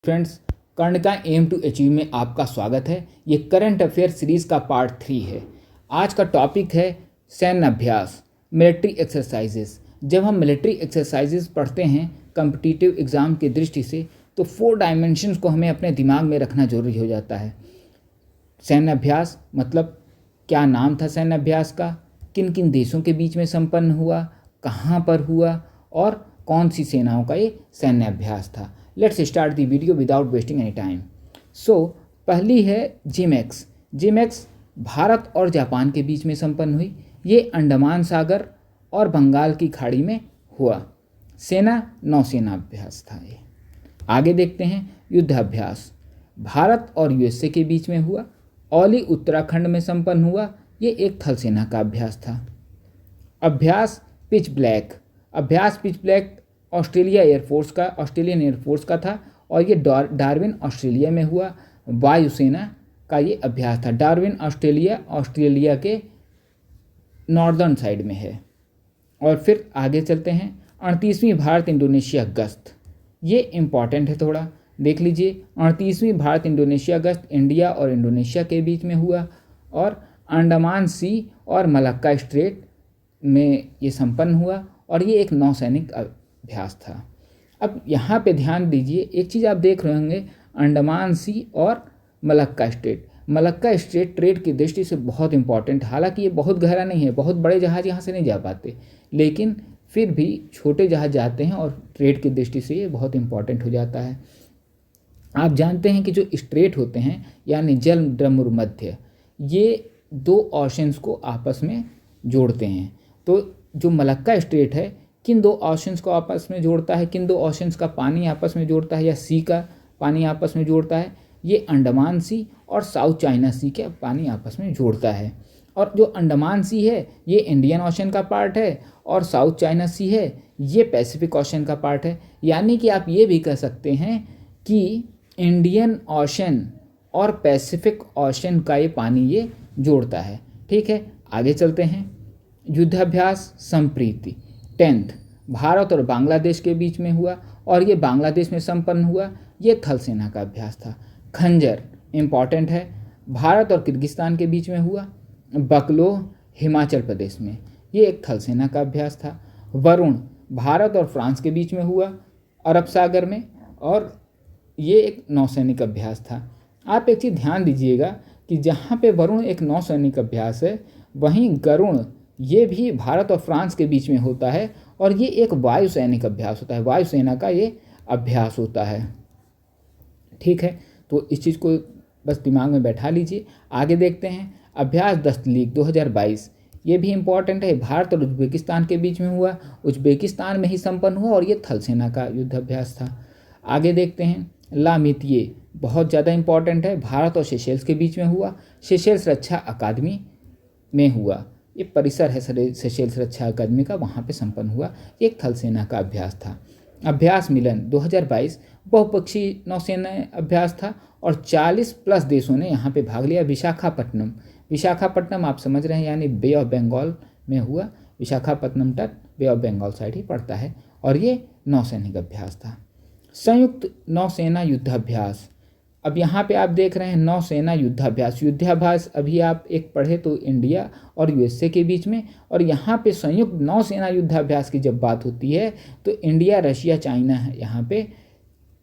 Friends, Karnika aim to achieve में आपका स्वागत है। ये करंट अफेयर सीरीज का पार्ट 3 है। आज का टॉपिक है सैन्य अभ्यास, मिलिट्री एक्सरसाइजेस। जब हम मिलिट्री एक्सरसाइजेस पढ़ते हैं कॉम्पिटिटिव एग्ज़ाम की दृष्टि से, तो 4 डायमेंशंस को हमें अपने दिमाग में रखना जरूरी हो जाता है। सैन्य अभ्यास मतलब क्या नाम था सैन्य अभ्यास का, किन किन देशों के बीच में संपन्न हुआ, कहाँ पर हुआ और कौन सी सेनाओं का ये सैन्य अभ्यास था। Let's start the video without wasting any time. पहली है जिमेक्स। जिमेक्स भारत और जापान के बीच में संपन्न हुई। ये अंडमान सागर और बंगाल की खाड़ी में हुआ। सेना नौसेना अभ्यास था ये। आगे देखते हैं युद्ध अभ्यास। भारत और यूएसए के बीच में हुआ। औली उत्तराखंड में संपन्न हुआ। ये एक थल सेना का अभ्यास था। अभ्यास पिच ब्लैक। अभ्यास पिच ब्लैक ऑस्ट्रेलियन एयरफोर्स का था और ये डार्विन ऑस्ट्रेलिया में हुआ। वायुसेना का ये अभ्यास था। डार्विन ऑस्ट्रेलिया के नॉर्दर्न साइड में है। और फिर आगे चलते हैं 38वीं भारत इंडोनेशिया गश्त। ये इम्पॉर्टेंट है, थोड़ा देख लीजिए। 38वीं भारत इंडोनेशिया गश्त इंडिया और इंडोनेशिया के बीच में हुआ और अंडमान सी और मलक्का स्ट्रेट में ये संपन्न हुआ और ये एक नौसैनिक अभ्यास था। अब यहाँ पे ध्यान दीजिए, एक चीज़ आप देख रहे होंगे, अंडमान सी और Malacca strait. Malacca strait trade की दृष्टि से बहुत इंपॉर्टेंट। हालांकि ये बहुत गहरा नहीं है, बहुत बड़े जहाज़ यहाँ से नहीं जा पाते, लेकिन फिर भी छोटे जहाज़ जाते हैं और ट्रेड की दृष्टि से ये बहुत इंपॉर्टेंट हो जाता है। आप जानते हैं कि जो स्ट्रेट होते हैं यानी जल ड्रमुर मध्य, ये 2 ओशंस को आपस में जोड़ते हैं। तो जो मलक्का स्ट्रेट है किन 2 ओशंस को आपस में जोड़ता है, किन 2 ओशंस का पानी आपस में जोड़ता है या सी का पानी आपस में जोड़ता है, ये अंडमान सी और साउथ चाइना सी के पानी आपस में जोड़ता है। और जो अंडमान सी है ये इंडियन ओशन का पार्ट है और साउथ चाइना सी है ये पैसिफिक ओशन का पार्ट है। यानी कि आप ये भी कह सकते हैं कि इंडियन ओशन और पैसिफिक ओशन का ये पानी ये जोड़ता है। ठीक है, आगे चलते हैं। युद्धाभ्यास संप्रीति 10th भारत और बांग्लादेश के बीच में हुआ और ये बांग्लादेश में संपन्न हुआ। ये थल सेना का अभ्यास था। खंजर इम्पॉर्टेंट है, भारत और किर्गिस्तान के बीच में हुआ। बकलोह हिमाचल प्रदेश में, ये एक थल सेना का अभ्यास था। वरुण भारत और फ्रांस के बीच में हुआ अरब सागर में और ये एक नौसैनिक अभ्यास था। आप एक चीज़ ध्यान दीजिएगा कि जहाँ पे वरुण एक नौसैनिक अभ्यास है, वहीं गरुण ये भी भारत और फ्रांस के बीच में होता है और ये एक वायुसैनिक अभ्यास होता है। वायुसेना का ये अभ्यास होता है। ठीक है, तो इस चीज़ को बस दिमाग में बैठा लीजिए। आगे देखते हैं अभ्यास दस्तलीग 2022। ये भी इम्पॉर्टेंट है, भारत और उज्बेकिस्तान के बीच में हुआ। उज्बेकिस्तान में ही संपन्न हुआ और ये थल सेना का युद्ध अभ्यास था। आगे देखते हैं लामितिये, बहुत ज़्यादा इम्पॉर्टेंट है, भारत और सेशेल्स के बीच में हुआ। सेशेल्स रक्षा अकादमी में हुआ। ये परिसर है सेशेल्स रक्षा अकादमी का, वहाँ पे संपन्न हुआ। एक थल सेना का अभ्यास था। अभ्यास मिलन 2022 बहुपक्षीय नौसेना अभ्यास था और 40+ देशों ने यहाँ पे भाग लिया। विशाखापट्टनम आप समझ रहे हैं, यानी बे ऑफ बंगाल में हुआ। विशाखापट्टनम तट बे ऑफ बंगाल साइड ही पड़ता है और ये नौसैनिक अभ्यास था। संयुक्त नौसेना युद्धाभ्यास, अब यहाँ पे आप देख रहे हैं नौसेना युद्धाभ्यास अभी आप एक पढ़े तो इंडिया और यूएसए के बीच में, और यहाँ पे संयुक्त नौसेना युद्धाभ्यास की जब बात होती है तो इंडिया, रशिया, चाइना है यहाँ पे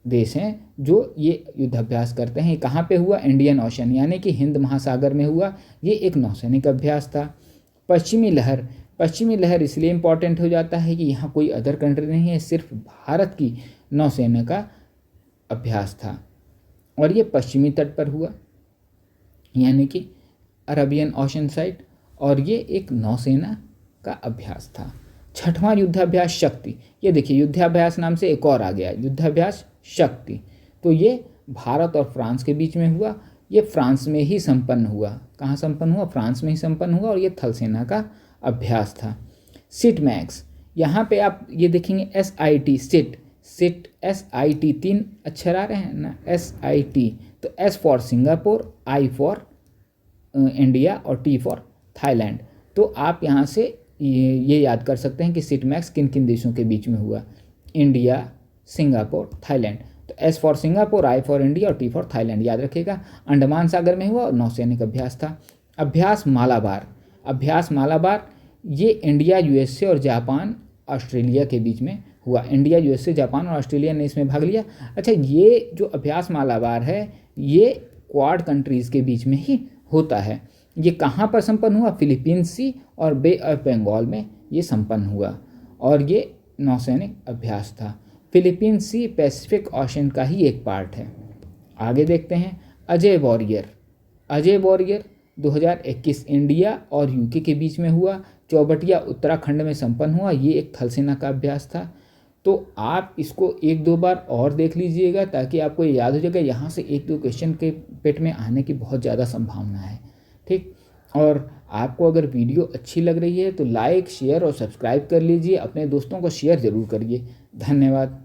देश हैं जो ये युद्धाभ्यास करते हैं। कहाँ पे हुआ? इंडियन ओशन यानी कि हिंद महासागर में हुआ। ये एक नौसैनिक अभ्यास था। पश्चिमी लहर इसलिए इम्पॉर्टेंट हो जाता है कि यहाँ कोई अदर कंट्री नहीं है, सिर्फ भारत की नौसेना का अभ्यास था और ये पश्चिमी तट पर हुआ यानी कि अरबियन ओशन साइड, और ये एक नौसेना का अभ्यास था। 6वां युद्धाभ्यास शक्ति, ये देखिए युद्धाभ्यास नाम से एक और आ गया, युद्धाभ्यास शक्ति। तो ये भारत और फ्रांस के बीच में हुआ। ये फ्रांस में ही संपन्न हुआ। कहाँ संपन्न हुआ? फ्रांस में ही संपन्न हुआ और ये थल सेना का अभ्यास था। सिट मैक्स, यहाँ पे आप ये देखेंगे SIT सिट SIT 3 अक्षर आ रहे हैं ना, SIT। तो S for Singapore, I for India और T फॉर थाईलैंड। तो आप यहाँ से ये याद कर सकते हैं कि सिट मैक्स किन किन देशों के बीच में हुआ। India, Singapore, Thailand. तो S for Singapore, I for India और टी फॉर थाईलैंड याद रखिएगा। अंडमान सागर में हुआ और नौसैनिक अभ्यास था। अभ्यास मालाबार, अभ्यास मालाबार ये इंडिया, यूएसए और जापान, ऑस्ट्रेलिया के बीच में हुआ। इंडिया, यूएसए, जापान और ऑस्ट्रेलिया ने इसमें भाग लिया। अच्छा, ये जो अभ्यास मालाबार है ये क्वाड कंट्रीज़ के बीच में ही होता है। ये कहाँ पर संपन्न हुआ? फिलीपींस सी और बे ऑफ बंगाल में ये संपन्न हुआ और ये नौसैनिक अभ्यास था। फिलीपींस सी पैसिफिक ओशन का ही एक पार्ट है। आगे देखते हैं Ajay warrior. Ajay warrior 2021 India और यूके के बीच में हुआ। चौबटिया उत्तराखंड में संपन्न हुआ। ये एक थल सेना का अभ्यास था। तो आप इसको एक दो बार और देख लीजिएगा ताकि आपको ये याद हो जाएगा। यहाँ से एक दो क्वेश्चन के पेट में आने की बहुत ज़्यादा संभावना है। ठीक, और आपको अगर वीडियो अच्छी लग रही है तो लाइक, शेयर और सब्सक्राइब कर लीजिए। अपने दोस्तों को शेयर ज़रूर करिए। धन्यवाद।